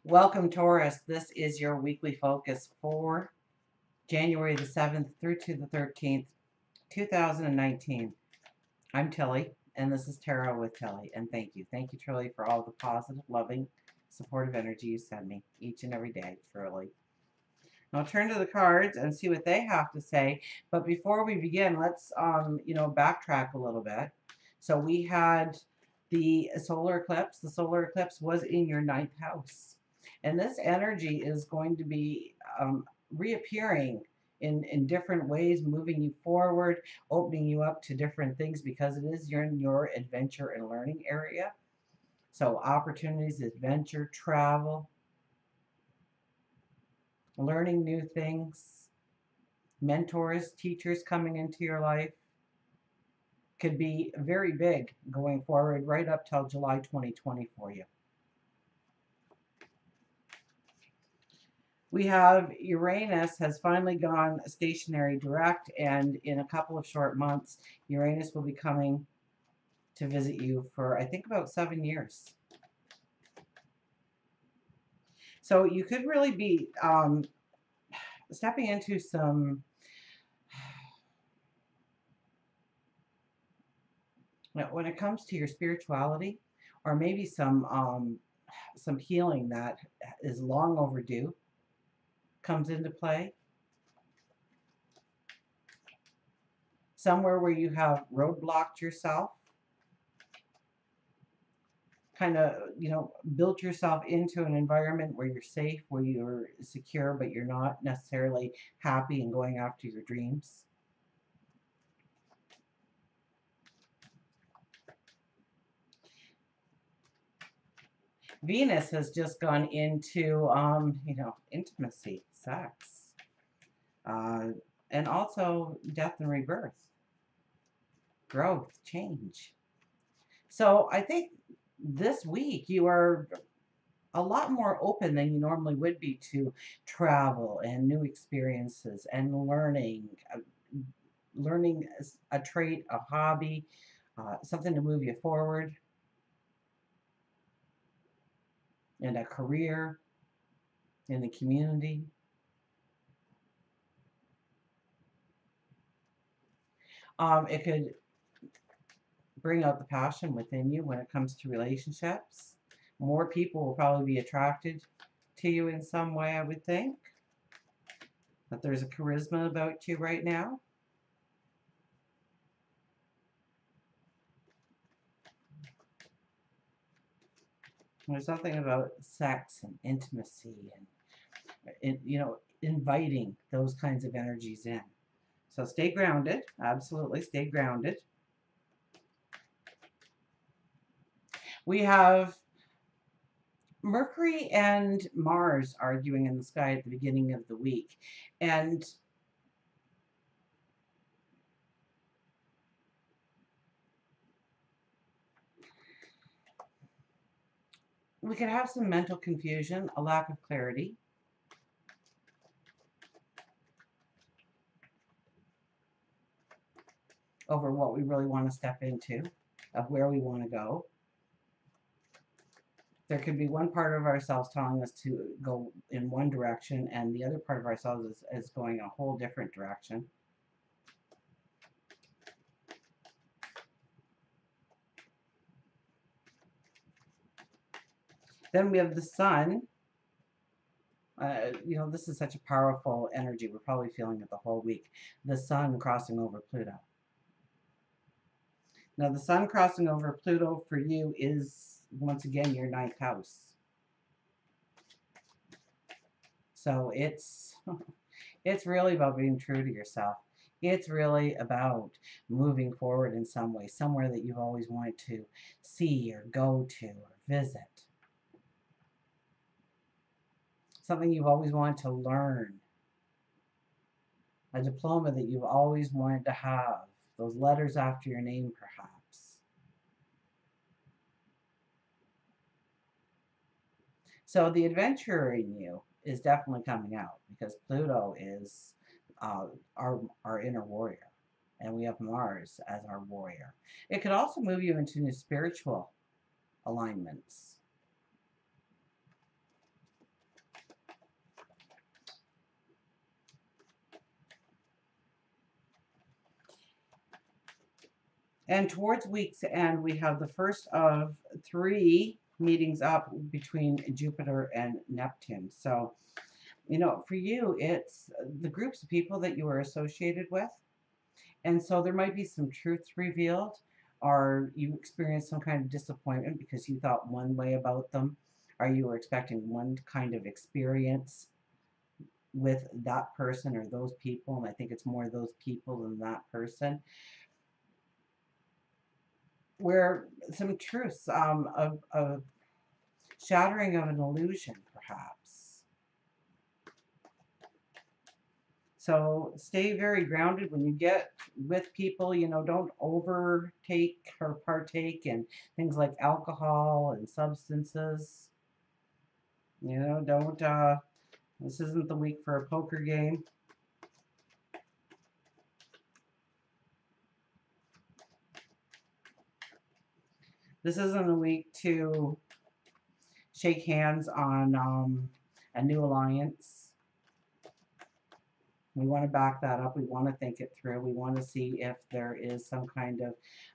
Welcome, Taurus. This is your weekly focus for January the 7th through to the 13th, 2019. I'm Tilly, and this is Tarot with Tilly. And thank you. Thank you, Tilly, for all the positive, loving, supportive energy you send me each and every day, truly. Now I'll turn to the cards and see what they have to say. But before we begin, let's, backtrack a little bit. So we had the solar eclipse. The solar eclipse was in your ninth house. And this energy is going to be reappearing in different ways, moving you forward, opening you up to different things because it is in your adventure and learning area. So opportunities, adventure, travel, learning new things, mentors, teachers coming into your life could be very big going forward right up till July 2020 for you. We have Uranus has finally gone stationary direct, and in a couple of short months, Uranus will be coming to visit you for, I think, about 7 years. So you could really be stepping into some when it comes to your spirituality, or maybe some healing that is long overdue comes into play. Somewhere where you have roadblocked yourself, kind of, built yourself into an environment where you're safe, where you're secure, but you're not necessarily happy and going after your dreams. Venus has just gone into, intimacy, sex, and also death and rebirth, growth, change. So I think this week you are a lot more open than you normally would be to travel and new experiences and learning a trait, a hobby, something to move you forward, in a career, in the community. It could bring out the passion within you when it comes to relationships. More people will probably be attracted to you in some way, I would think. But there's a charisma about you right now. There's something about sex and intimacy and inviting those kinds of energies in. So stay grounded. Absolutely stay grounded. We have Mercury and Mars arguing in the sky at the beginning of the week. And we could have some mental confusion, a lack of clarity. Over what we really want to step into, of where we want to go. There could be one part of ourselves telling us to go in one direction, and the other part of ourselves is going a whole different direction. Then we have the sun. This is such a powerful energy. We're probably feeling it the whole week. The sun crossing over Pluto. Now, the sun crossing over Pluto for you is, once again, your ninth house. So it's really about being true to yourself. It's really about moving forward in some way, somewhere that you've always wanted to see or go to or visit. Something you've always wanted to learn. A diploma that you've always wanted to have. Those letters after your name, perhaps. So the adventurer in you is definitely coming out because Pluto is our inner warrior, and we have Mars as our warrior. It could also move you into new spiritual alignments. And towards week's end, we have the first of 3 meetings up between Jupiter and Neptune. So, for you, it's the groups of people that you are associated with. And so there might be some truths revealed, or you experience some kind of disappointment because you thought one way about them, or you were expecting one kind of experience with that person or those people. And I think it's more those people than that person. Where some truths of shattering of an illusion, perhaps. So stay very grounded when you get with people. Don't overtake or partake in things like alcohol and substances. Don't, this isn't the week for a poker game. This isn't a week to shake hands on a new alliance. We want to back that up. We want to think it through. We want to see if there is some kind of,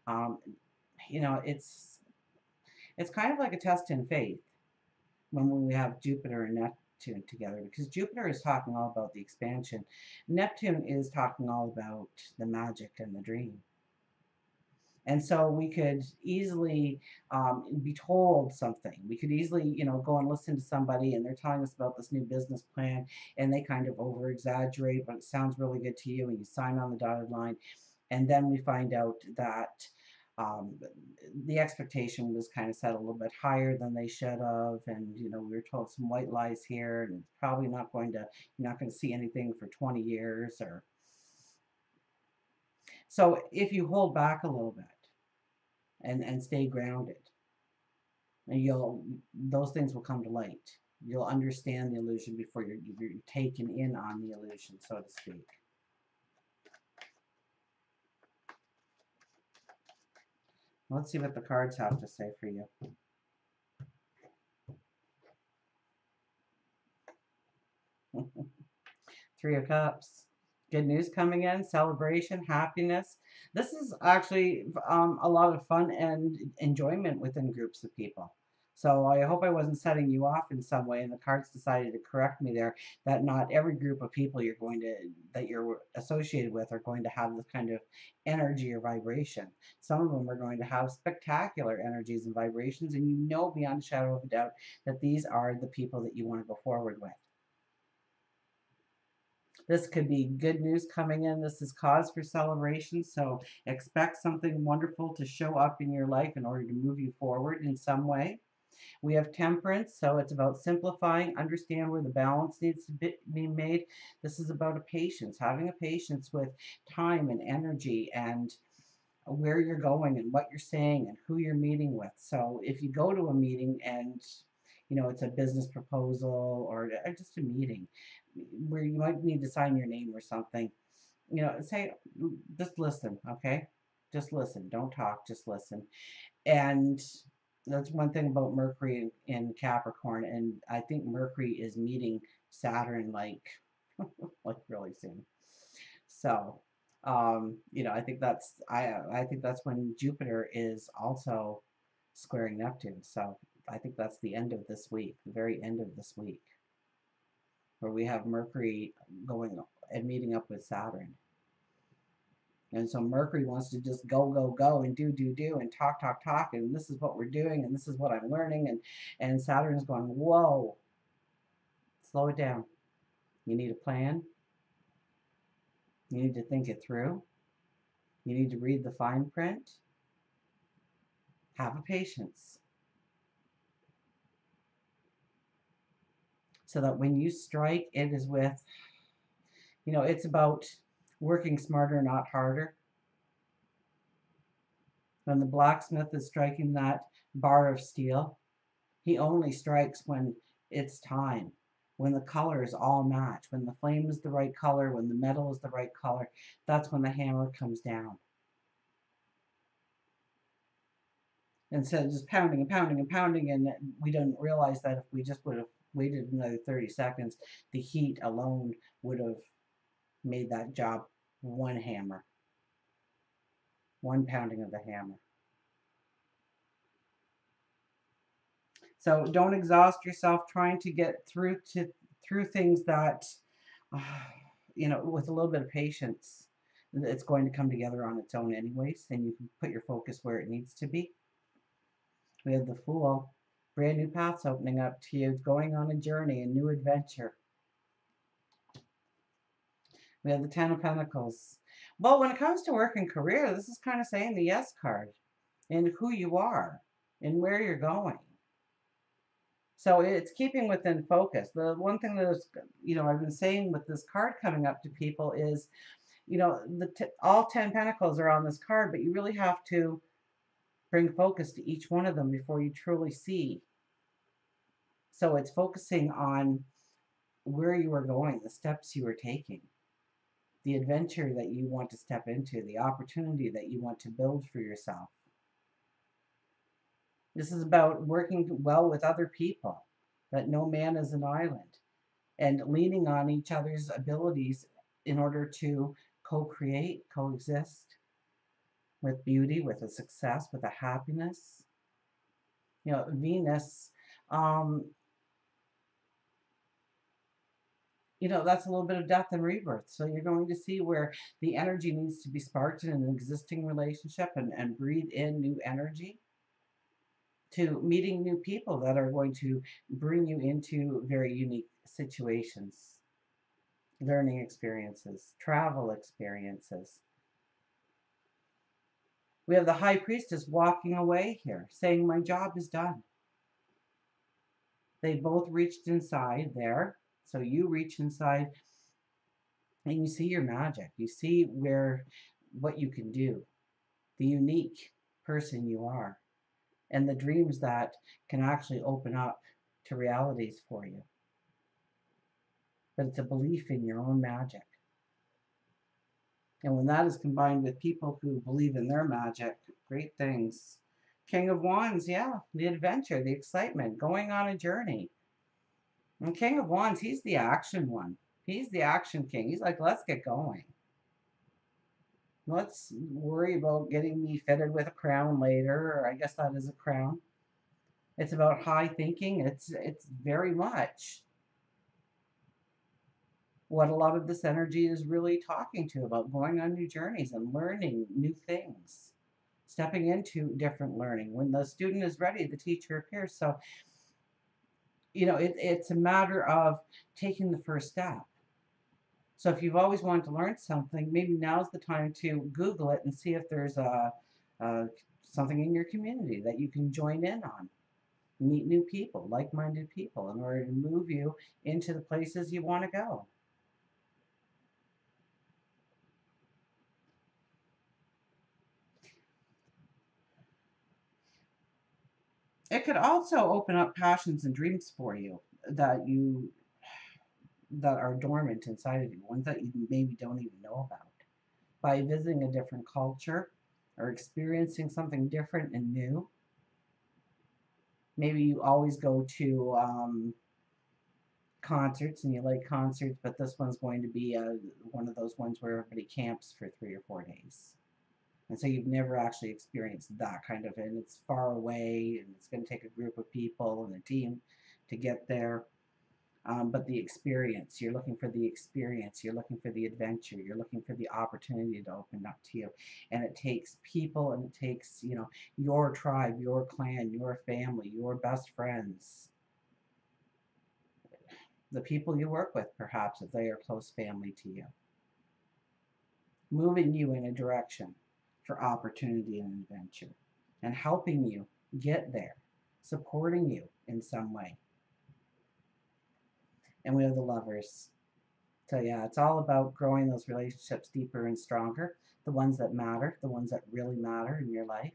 um, it's kind of like a test in faith when we have Jupiter and Neptune together, because Jupiter is talking all about the expansion. Neptune is talking all about the magic and the dream. And so we could easily be told something. We could easily, go and listen to somebody and they're telling us about this new business plan and they kind of over exaggerate, but it sounds really good to you and you sign on the dotted line. And then we find out that um, the expectation was kind of set a little bit higher than they should have. And, we were told some white lies here and it's probably you're not going to see anything for 20 years or. So if you hold back a little bit, and stay grounded. And those things will come to light. You'll understand the illusion before you're taken in on the illusion, so to speak. Let's see what the cards have to say for you. Three of Cups. Good news coming in, celebration, happiness. This is actually a lot of fun and enjoyment within groups of people. So I hope I wasn't setting you off in some way, and the cards decided to correct me there, that not every group of people that you're associated with are going to have this kind of energy or vibration. Some of them are going to have spectacular energies and vibrations, and beyond a shadow of a doubt that these are the people that you want to go forward with. This could be good news coming in. This is cause for celebration. So expect something wonderful to show up in your life in order to move you forward in some way. We have temperance, so it's about simplifying, understand where the balance needs to be made. This is about a patience, having a patience with time and energy and where you're going and what you're saying and who you're meeting with. So if you go to a meeting and it's a business proposal or just a meeting where you might need to sign your name or something, say, just listen, okay? Just listen. Don't talk, just listen. And that's one thing about Mercury in Capricorn. And I think Mercury is meeting Saturn like really soon. So, I think that's when Jupiter is also squaring Neptune. So I think that's the end of this week, the very end of this week, where we have Mercury going and meeting up with Saturn. And so Mercury wants to just go, go, go and do, and talk, talk, talk, and this is what we're doing, and this is what I'm learning, and Saturn's going, whoa, slow it down. You need a plan. You need to think it through. You need to read the fine print. Have a patience. So that when you strike, it is with, it's about working smarter, not harder. When the blacksmith is striking that bar of steel, he only strikes when it's time, when the colors all match, when the flame is the right color, when the metal is the right color. That's when the hammer comes down. Instead of just pounding and pounding and pounding, and we didn't realize that if we just would have waited another 30 seconds, the heat alone would have made that job one hammer. one pounding of the hammer. So don't exhaust yourself trying to get through things that, uh, with a little bit of patience, it's going to come together on its own anyways, and you can put your focus where it needs to be. We have the Fool, brand new paths opening up to you, going on a journey, a new adventure. We have the Ten of Pentacles. Well, when it comes to work and career, this is kind of saying the Yes card and who you are and where you're going. So it's keeping within focus. The one thing that is, I've been saying with this card coming up to people is, all 10 pentacles are on this card, but you really have to bring focus to each one of them before you truly see. So it's focusing on where you are going, the steps you are taking, the adventure that you want to step into, the opportunity that you want to build for yourself. This is about working well with other people, that no man is an island, and leaning on each other's abilities in order to co-create, coexist with beauty, with a success, with a happiness. Venus, that's a little bit of death and rebirth. So you're going to see where the energy needs to be sparked in an existing relationship and breathe in new energy, to meeting new people that are going to bring you into very unique situations, learning experiences, travel experiences. We have the High Priestess walking away here, saying, my job is done. They both reached inside there. So you reach inside and you see your magic. You see what you can do, the unique person you are, and the dreams that can actually open up to realities for you. But it's a belief in your own magic. And when that is combined with people who believe in their magic, great things. King of Wands, yeah, the adventure, the excitement, going on a journey. And King of Wands, he's the action one. He's the action king. He's like, let's get going. Let's worry about getting me fitted with a crown later, or I guess that is a crown. It's about high thinking. It's very much what a lot of this energy is really talking to, about going on new journeys and learning new things, stepping into different learning. When the student is ready, the teacher appears. So, it's a matter of taking the first step. So if you've always wanted to learn something, maybe now's the time to Google it and see if there's something in your community that you can join in on. Meet new people, like-minded people, in order to move you into the places you want to go. It could also open up passions and dreams for you that are dormant inside of you, ones that you maybe don't even know about. By visiting a different culture or experiencing something different and new. Maybe you always go to concerts and you like concerts, but this one's going to be one of those ones where everybody camps for 3 or 4 days. And so you've never actually experienced that kind of, and it's far away, and it's going to take a group of people and a team to get there. But the experience, you're looking for the experience, you're looking for the adventure, you're looking for the opportunity to open up to you. And it takes people, and it takes, your tribe, your clan, your family, your best friends, the people you work with, perhaps, if they are close family to you, moving you in a direction for opportunity and adventure, and helping you get there, supporting you in some way. And we have the Lovers. So yeah, it's all about growing those relationships deeper and stronger, the ones that matter, the ones that really matter in your life.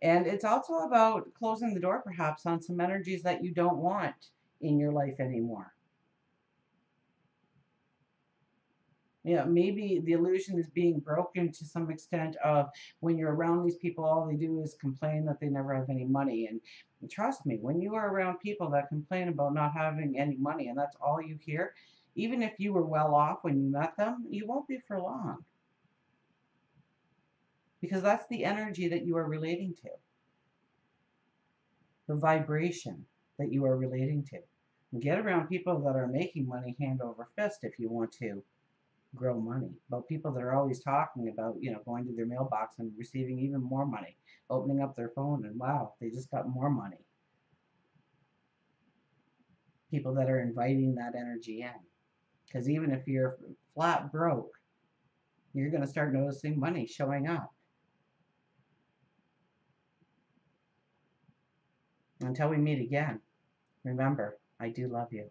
And it's also about closing the door, perhaps, on some energies that you don't want in your life anymore. Maybe the illusion is being broken to some extent of, when you're around these people, all they do is complain that they never have any money. And trust me, when you are around people that complain about not having any money, and that's all you hear, even if you were well off when you met them, you won't be for long. because that's the energy that you are relating to, the vibration that you are relating to. And get around people that are making money hand over fist if you want to grow money. About people that are always talking about, going to their mailbox and receiving even more money, opening up their phone and wow, they just got more money. People that are inviting that energy in. Because even if you're flat broke, you're going to start noticing money showing up. Until we meet again, remember, I do love you.